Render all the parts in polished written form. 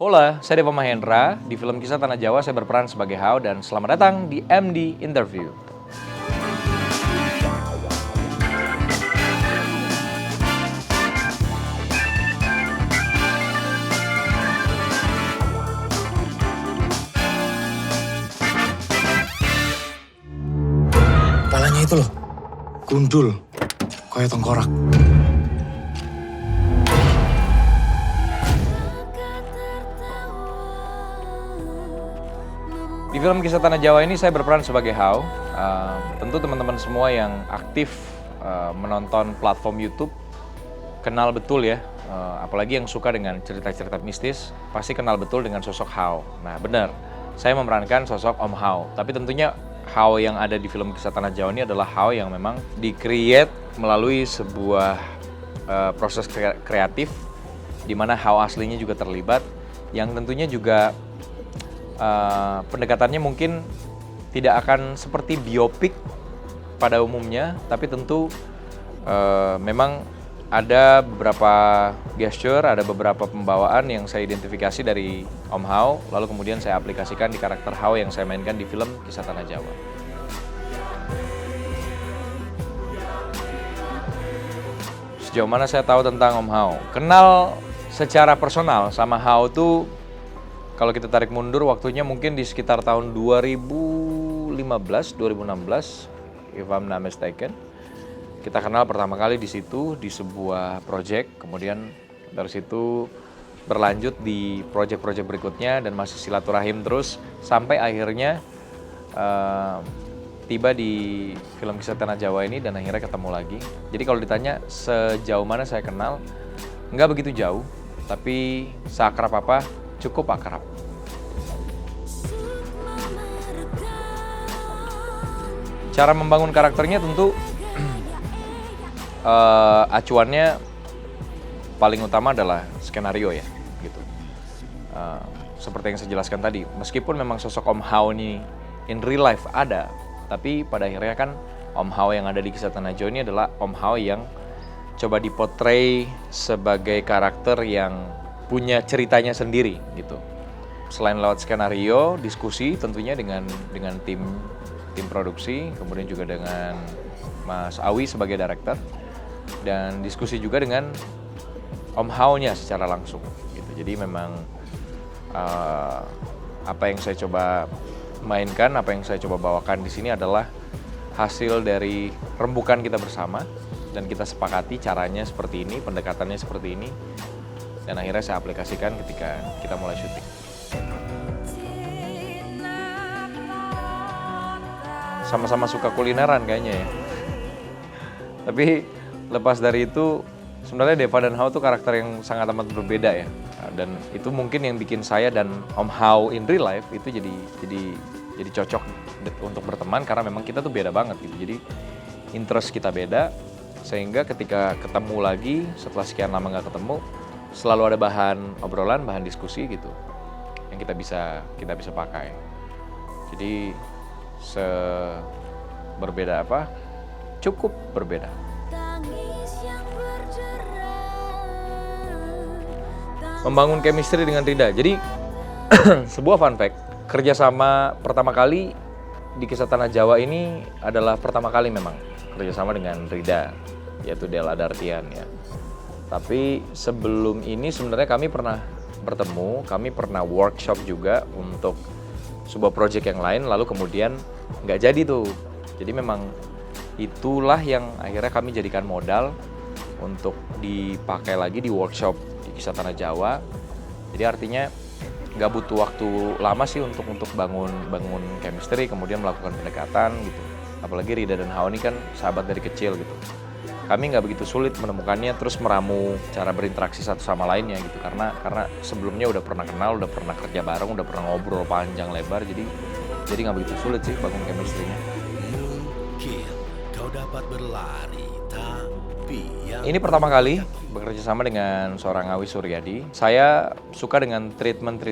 Hola, saya Deva Mahendra. Di film Kisah Tanah Jawa saya berperan sebagai Hao dan selamat datang di MD Interview. Kepalanya itu loh, gundul, kayak tengkorak. Di film Kisah Tanah Jawa ini saya berperan sebagai Hao. Tentu teman-teman semua yang aktif menonton platform YouTube kenal betul ya, apalagi yang suka dengan cerita-cerita mistis pasti kenal betul dengan sosok Hao. Nah benar, saya memerankan sosok Om Hao, tapi tentunya Hao yang ada di film Kisah Tanah Jawa ini adalah Hao yang memang di-create melalui sebuah proses kreatif di mana Hao aslinya juga terlibat, yang tentunya juga pendekatannya mungkin tidak akan seperti biopik pada umumnya, tapi tentu memang ada beberapa gesture, ada beberapa pembawaan yang saya identifikasi dari Om Hao, lalu kemudian saya aplikasikan di karakter Hao yang saya mainkan di film Kisah Tanah Jawa. Sejauh mana saya tahu tentang Om Hao? Kenal secara personal sama Hao tuh, kalau kita tarik mundur waktunya mungkin di sekitar tahun 2015, 2016, if I'm not mistaken. Kita kenal pertama kali di situ, di sebuah project, kemudian dari situ berlanjut di project-project berikutnya dan masih silaturahim terus sampai akhirnya tiba di film Kisah Tanah Jawa ini dan akhirnya ketemu lagi. Jadi kalau ditanya sejauh mana saya kenal, nggak begitu jauh, tapi seakrab apa? Cukup akrab. Cara membangun karakternya tentu acuannya paling utama adalah skenario ya, gitu. Seperti yang saya jelaskan tadi, meskipun memang sosok Om Hao ini in real life ada, tapi pada akhirnya kan Om Hao yang ada di Kisah Tanah Jawa ini adalah Om Hao yang coba dipotray sebagai karakter yang punya ceritanya sendiri gitu. Selain lewat skenario, diskusi tentunya dengan tim produksi, kemudian juga dengan Mas Awi sebagai director, dan diskusi juga dengan Om Hao-nya secara langsung gitu. Jadi memang apa yang saya coba mainkan, apa yang saya coba bawakan di sini adalah hasil dari rembukan kita bersama dan kita sepakati caranya seperti ini, pendekatannya seperti ini. Dan akhirnya saya aplikasikan ketika kita mulai syuting. Sama-sama suka kulineran kayaknya ya. Tapi lepas dari itu, sebenarnya Deva dan Hao tuh karakter yang sangat amat berbeda ya. Dan itu mungkin yang bikin saya dan Om Hao in real life itu jadi cocok untuk berteman, karena memang kita tuh beda banget gitu. Jadi interest kita beda, sehingga ketika ketemu lagi setelah sekian lama nggak ketemu, selalu ada bahan obrolan, bahan diskusi gitu yang kita bisa pakai. Jadi berbeda apa? Cukup berbeda. Membangun chemistry dengan Rida. Jadi sebuah fun fact, kerjasama pertama kali di Kisah Tanah Jawa ini adalah pertama kali memang kerjasama dengan Rida, yaitu Della Dartian ya. Tapi sebelum ini sebenarnya kami pernah bertemu, kami pernah workshop juga untuk sebuah project yang lain, lalu kemudian nggak jadi tuh. Jadi memang itulah yang akhirnya kami jadikan modal untuk dipakai lagi di workshop di Kisah Tanah Jawa. Jadi artinya nggak butuh waktu lama sih untuk bangun chemistry, kemudian melakukan pendekatan gitu. Apalagi Rida dan Hao ini kan sahabat dari kecil gitu. Kami nggak begitu sulit menemukannya, terus meramu cara berinteraksi satu sama lainnya gitu, karena sebelumnya udah pernah kenal, udah pernah kerja bareng, udah pernah ngobrol panjang lebar, jadi nggak begitu sulit sih bangun chemistry-nya. Ini pertama kali bekerja sama dengan seorang Awi Suryadi. Saya suka dengan treatment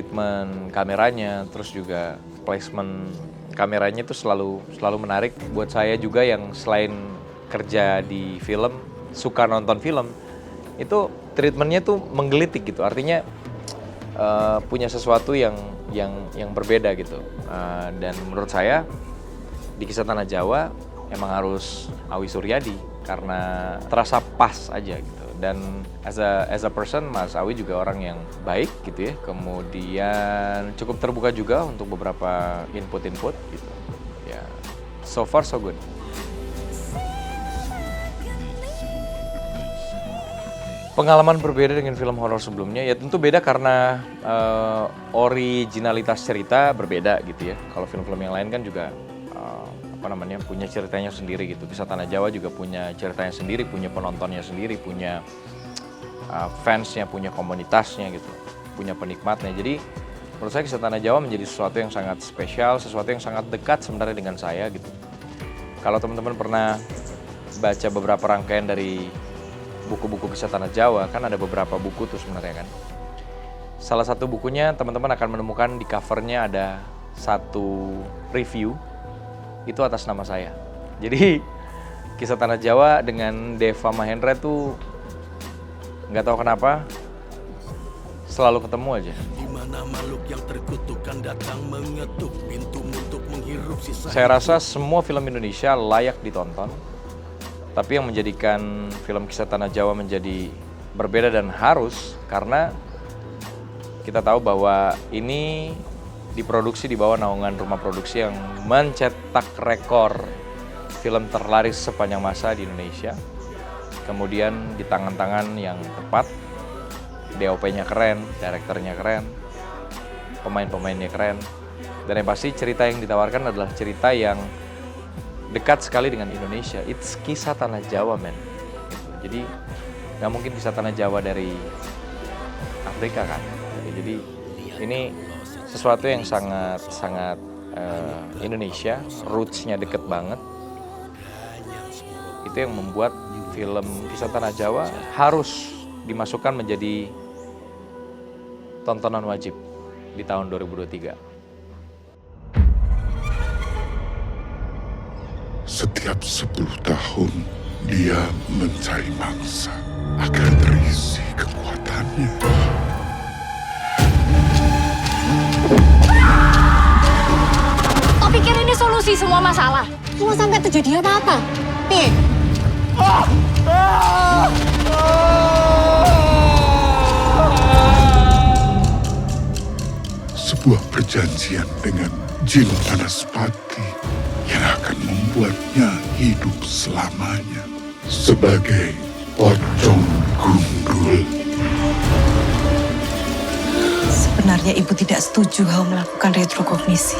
kameranya, terus juga placement kameranya itu selalu menarik buat saya juga, yang selain kerja di film, suka nonton film, itu treatmentnya tuh menggelitik gitu. Artinya punya sesuatu yang berbeda gitu. Dan menurut saya di Kisah Tanah Jawa emang harus Awi Suryadi karena terasa pas aja gitu. Dan as a person, Mas Awi juga orang yang baik gitu ya. Kemudian cukup terbuka juga untuk beberapa input gitu. Ya, so far so good. Pengalaman berbeda dengan film horor sebelumnya ya tentu beda karena originalitas cerita berbeda gitu ya. Kalau film-film yang lain kan juga punya ceritanya sendiri gitu. Kisah Tanah Jawa juga punya ceritanya sendiri, punya penontonnya sendiri, punya fansnya, punya komunitasnya gitu, punya penikmatnya. Jadi menurut saya Kisah Tanah Jawa menjadi sesuatu yang sangat spesial, sesuatu yang sangat dekat sebenarnya dengan saya gitu. Kalau teman-teman pernah baca beberapa rangkaian dari buku-buku Kisah Tanah Jawa, kan ada beberapa buku tuh sebenarnya kan. Salah satu bukunya teman-teman akan menemukan di covernya ada satu review itu atas nama saya. Jadi Kisah Tanah Jawa dengan Deva Mahendra tuh nggak tahu kenapa selalu ketemu aja. Saya rasa semua film Indonesia layak ditonton, tapi yang menjadikan film Kisah Tanah Jawa menjadi berbeda dan harus karena kita tahu bahwa ini diproduksi di bawah naungan rumah produksi yang mencetak rekor film terlaris sepanjang masa di Indonesia. Kemudian di tangan-tangan yang tepat, DOP-nya keren, direkturnya keren, pemain-pemainnya keren. Dan yang pasti cerita yang ditawarkan adalah cerita yang dekat sekali dengan Indonesia. It's Kisah Tanah Jawa, men. Jadi nggak mungkin Kisah Tanah Jawa dari Afrika kan. Jadi ini sesuatu yang sangat Indonesia, roots-nya deket banget. Itu yang membuat film Kisah Tanah Jawa harus dimasukkan menjadi tontonan wajib di tahun 2023. Setiap 10 tahun dia mencari mangsa agar terisi kekuatannya. Kau pikir ini solusi semua masalah? Kalau sampai terjadi apa-apa, Pi? Sebuah perjanjian dengan jin Banaspati yang akan membuatnya hidup selamanya sebagai pocong gundul. Sebenarnya ibu tidak setuju kau melakukan retrokognisi.